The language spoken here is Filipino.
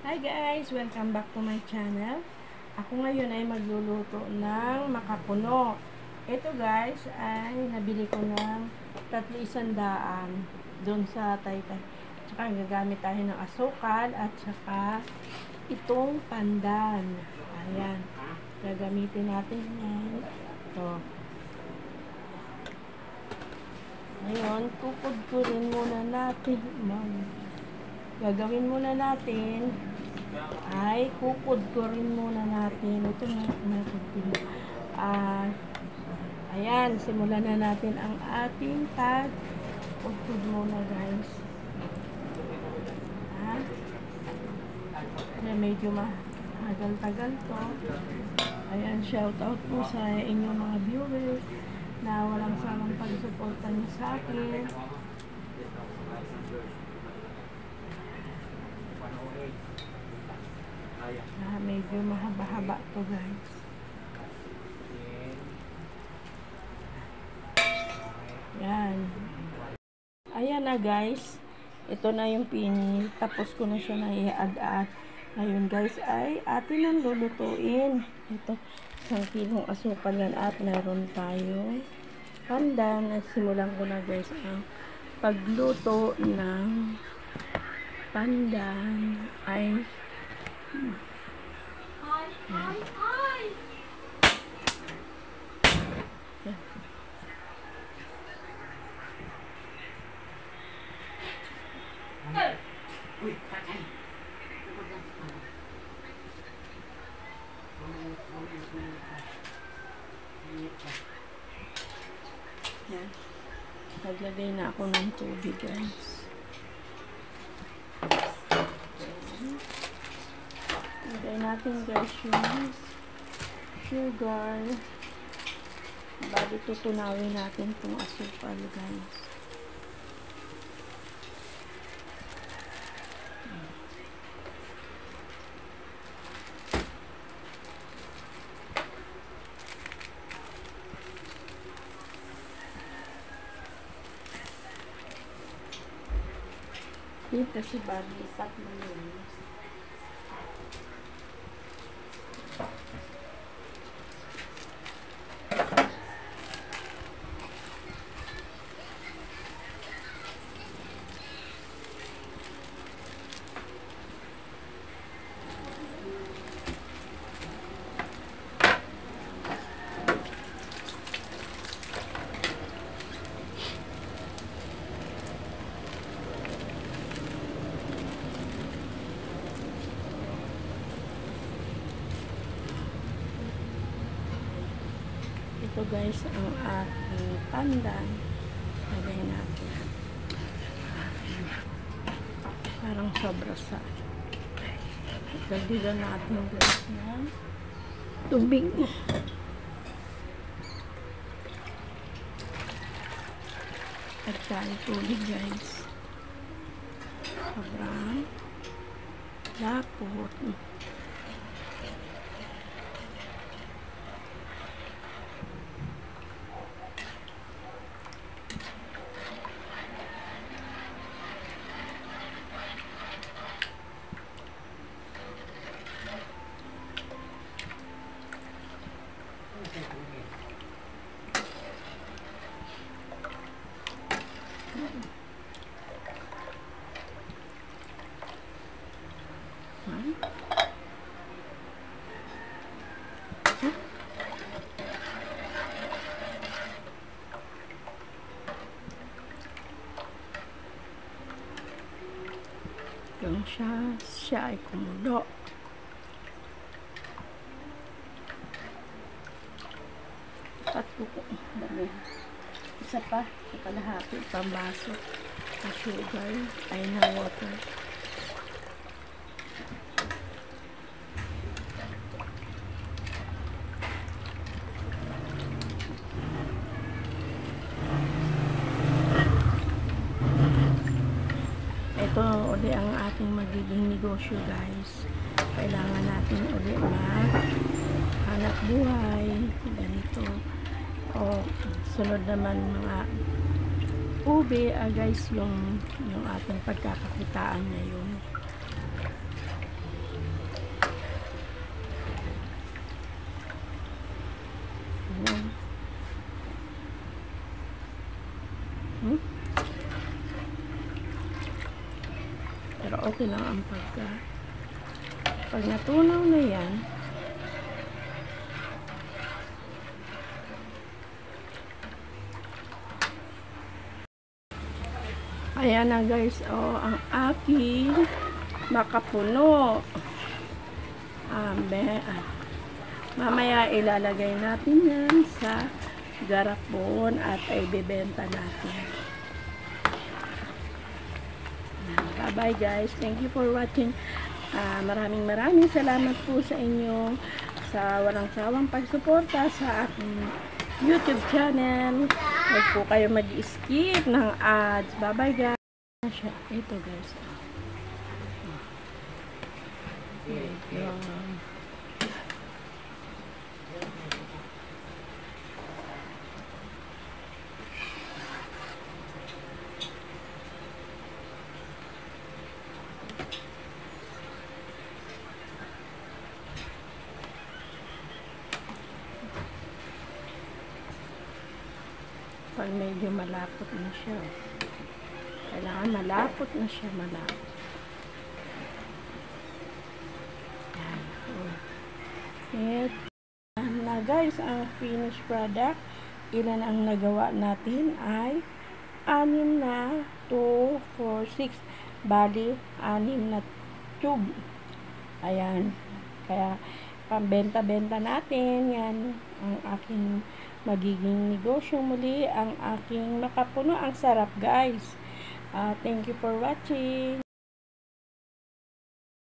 Hi guys! Welcome back to my channel. Ako ngayon ay magluluto ng makapuno. Ito guys ay nabili ko ng 300 doon sa Taytay. Tsaka gagamit tayo ng asukal at tsaka itong pandan. Ayan. Gagamitin natin yan. Ito. Ngayon, kukudkurin muna natin. Gagawin muna natin ay kukudkurin muna natin. Ito na, ayan, simulan na natin ang ating pag-kudkud muna guys. Medyo mahagal-tagal to. Ayan, shout out po sa inyong mga viewers na walang samang pag-suporta niyo sa akin. Medyo mahaba-haba to guys. Yan. Ayan na guys. Ito na yung tapos ko na siya na i-add. Ngayon guys ay atin ang lulutuin. Ito, 1 kilong asukal yan at meron tayo pandan. Simulan ko na guys ang pagluto ng pandan ay yan. Naglagay na ako ng tubig guys. Lagay natin guys yung sugar. Bago tutunawin natin itong asukal guys. Dito si Barbie, tatlo yun. Ito guys ang ating pandan. Lagay natin. Parang sobra sa. Dagdagan natin guys ng tubig. At saan tubig guys. Sobrang lapot. Yung siya ay kumulo. Tatlo ko. Dami. Isa pa. Kalahati pambaso. Sa sugar ay na water. Ito uli ang ating magiging negosyo guys. Kailangan natin uli hanap buhay ganito. O sunod naman mga ube guys yung ating pagkakakitaan ngayon. Pero okay lang ang pag natunaw na yan, ayan na guys, oh, ang aking makapuno. Mamaya ilalagay natin yan sa garapon at ibebenta natin. Bye bye guys, thank you for watching. Maraming salamat po sa inyo sa walang sawang pagsuporta sa aking YouTube channel. Huwag po kayo mag-skip ng ads. Bye bye guys. Ito guys. Pag medyo malapot na siya, kailangan malapot na siya, malapot. Yan. Na guys, ang finished product, ilan ang nagawa natin ay 6 na 2, 4, 6, bali 6 na tube. Ayan, kaya pambenta-benta natin. Yan ang aking magiging negosyo muli, ang aking makapuno. Ang sarap guys. Thank you for watching.